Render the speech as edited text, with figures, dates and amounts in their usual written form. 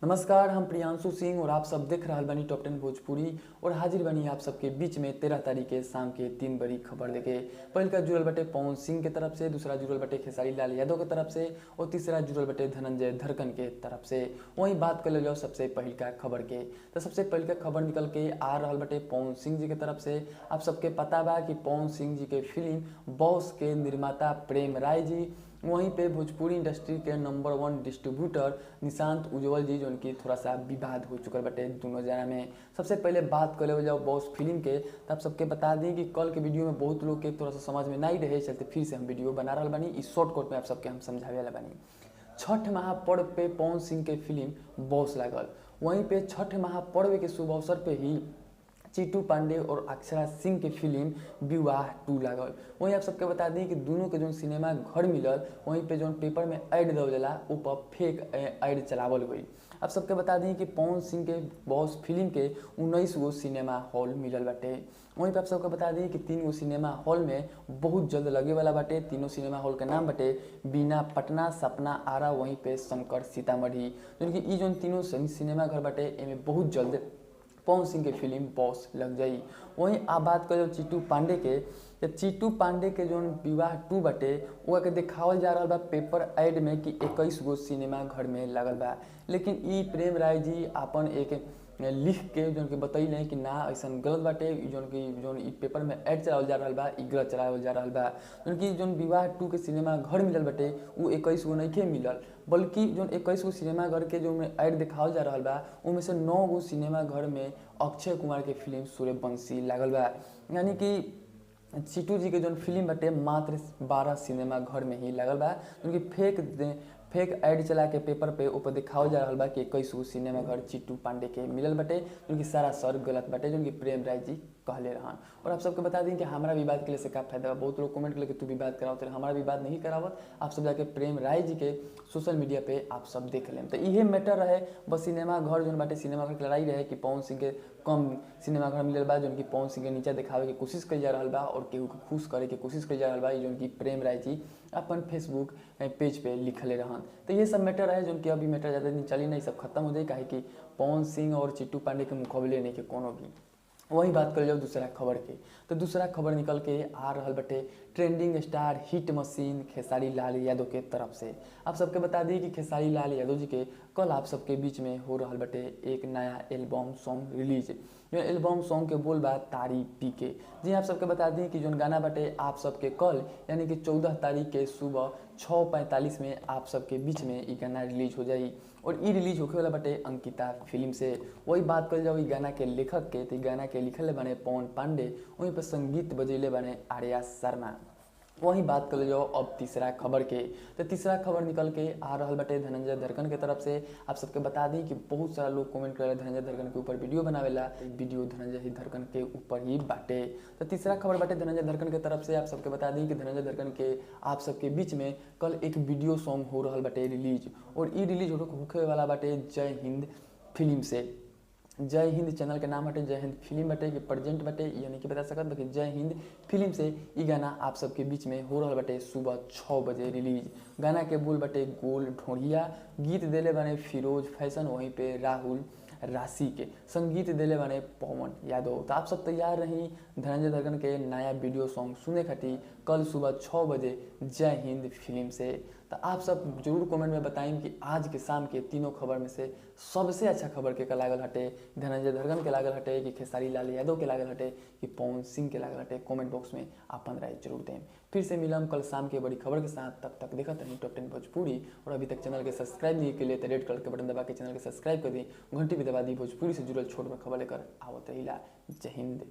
नमस्कार, हम प्रियांशु सिंह और आप सब देख रहल बानी टॉप 10 भोजपुरी और हाजिर बनी आप सबके बीच में 13 तारीख के शाम के 3 बड़ी खबर लेके। पहल का जुड़ल बटे पवन सिंह के तरफ से, दूसरा जुड़ल बटे खेसारी लाल यादव के तरफ से और तीसरा जुड़ल बटे धनंजय धरकन के तरफ से। वहीं बात कर ले जाओ सबसे पहल का खबर के, तो सबसे पहल का खबर निकल के आ रहल बटे पवन सिंह जी के तरफ से। आप सबके पता बा कि पवन सिंह जी के फिल्म बॉस के निर्माता प्रेम राय जी, वहीं पे भोजपुरी इंडस्ट्री के नंबर 1 डिस्ट्रीब्यूटर निशांत उज्ज्वल जी, जो उनकी थोड़ा सा विवाद हो चुका बटे दोनों जना में। सबसे पहले बात कर ले जाओ बॉस फिल्म के, तो आप सबके बता दी कि कल के वीडियो में बहुत लोग के थोड़ा सा समझ में नहीं रहे, चलते फिर से हम वीडियो बना रहा बानी। इस शॉर्टकट में आप सबके हम समझावे वाला बानी। छठ महापर्व पे पवन सिंह के फिल्म बॉस लागल, वहीं पे छठ महापर्व के शुभ अवसर पे ही चीटू पांडे और अक्षरा सिंह के फिल्म विवाह 2 लागल। वहीं आप सबके बता दी कि दोनों के जो सिनेमा घर मिलल, वहीं पे जो पेपर में ऐड दल जाला ऊपर फेक ऐड चलावल गई। आप सबके बता दी कि पवन सिंह के बॉस फिल्म के 19 गो सिनेमा हॉल मिलल बाटे। वहीं पे आप सबके बता दी कि 3 गो सिनेमा हॉल में बहुत जल्द लगे वाला बाटे। तीनों सिनेमा हॉल के नाम बाटे बीना पटना, सपना आरा, वहीं पे शंकर सीतामढ़ी। जो कि जो तीनों सिनेमा घर बाटे एमें बहुत जल्द पवन सिंह के फिल्म बॉस लग जाई। वहीं आप बात करें चीटू पांडे के, तो चीटू पांडे के जो विवाह 2 बटे वो के दिखावल जा रहा बा पेपर ऐड में कि 21 गो सिनेमा घर में लगल बा। लेकिन ई प्रेम राय जी अपन एक लिख के जो कि बतैले कि ना ऐसा गलत बाटे, जो ई पेपर में ऐड चलावल जा रहा बा ई गलत चलावल जा रहा बा। जो विवाह 2 के सिनेमा घर मिलल बटे वो 21 गो नहीं मिलल, बल्कि जो 21 गो सिनेमा घर के जो ऐड दिखावल जा रहा बा उनमें से 9 गो सिनेमा घर में अक्षय कुमार के फिल्म सूर्यवंशी लागल बा। यानी कि चीटू जी के जो फिल्म बटे मात्र 12 सिनेमा घर में ही लागल बा। उनकी फेक ऐड चला के पेपर पे ऊपर दिखावल जा रहा बा कि 21 गो सिनेमा घर चीटू पांडे के मिलल बटे, जो कि सारा सर गलत बटे, जो कि प्रेम राय जी कहले रहन। और आप सबके बता दें कि हमारा विवाद के लिए से क्या फायदा। बहुत लोग कमेंट करके तू विवाद करावत, हमारा विवाद नहीं करावत। आप सब जाके प्रेम राय जी के सोशल मीडिया पे आप सब देख लें। तो ये मैटर रहे बस सिनेमा घर जो बाटे, सिनेमा घर की लड़ाई रहे कि पवन सिंह के कम सिनेमा घर मिलल बा, जो कि पवन सिंह के नीचा दिखावे के कोशिश कल जा रहा बा और केहू के खुश करे के कोशिश कल जा रहा बा, जो कि प्रेम राय जी अपन फेसबुक पेज पे लिखले रहन। तो ये सब मैटर है जो कि अभी मैटर ज़्यादा दिन चली नहीं, सब खत्म हो जाए, काहे कि पवन सिंह और चिट्टू पांडे के मुकाबले नहीं के कोनो भी। वही बात कर जाओ दूसरा खबर के, तो दूसरा खबर निकल के आ रहा बटे trending star hit machine Khesari Lal Yadav के तरफ से। आप सबके बता दी कि खेसारी लाल यादव जी के कल आप सबके बीच में हो रहा बटे एक नया एल्बम सॉन्ग रिलीज। जो एल्बम सॉन्ग के बोल बा तारी पी के। जी आप सबके बता दी कि जो गाना बटे आप सबके कल यानी कि 14 तारीख के सुबह 6:45 में आप सबके बीच में ये गाना रिलीज हो जाई। और ये रिलीज होने वाला बटे अंकिता फिल्म से। वही बात कर जाओ गाना के लेखक के, तो गाना के लिखले बने पवन पांडे, वहीं पर संगीत बजैले बने आर्या शर्मा। वहीं बात कर जाओ अब तीसरा खबर के, तो तीसरा खबर निकल के आ रहा बटे धनंजय धरकन के तरफ से। आप सबके बता दी कि बहुत सारा लोग कमेंट करे धनंजय धरकन के ऊपर वीडियो बनावेला, वीडियो धनंजय धरकन के ऊपर ही बाटे। तो तीसरा खबर बाटे धनंजय धरकन के तरफ से। आप सबके बता दी कि धनंजय धरकन के आप सबके बीच में कल एक वीडियो सॉन्ग हो रहा बटे रिलीज, और ई रिलीज होखे वाला बाटे जय हिंद फिल्म से। जय हिंद चैनल के नाम बटे जय हिंद फिल्म बटे कि प्रेजेंट बटे, यानी कि बता सकत कि जय हिंद फिल्म से ये गाना आप सबके बीच में हो रहा बटे सुबह 6 बजे रिलीज। गाना के बोल बटे गोल ढोढ़िया, गीत देले बने फिरोज फैशन, वहीं पे राहुल राशि के, संगीत देले बने पवन यादव। तो आप सब तैयार रही धनंजय धरकन के नया वीडियो सॉन्ग सुने खातिर कल सुबह 6 बजे जय हिंद फिल्म से। तो आप सब जरूर कमेंट में बताएं कि आज के शाम के तीनों खबर में से सबसे अच्छा खबर के लागल हटे, धनंजय धरकन के लागल हटे कि खेसारी लाल यादव के लागल हटे कि पवन सिंह के लागल हटे। कमेंट बॉक्स में अपन राय जरूर दें। फिर से मिलम कल शाम के बड़ी खबर के साथ, तब तक देखते रहिए टॉप 10 भोजपुरी। और अभी तक चैनल के सब्सक्राइब नहीं के लिए तो रेड कलर के बटन दबा के चैनल के सब्सक्राइब कर दी, घंटी भी दबा दी। भोजपुरी से जुड़ल छोट बड़ खबर लेकर आवत रहिला। जय हिंद।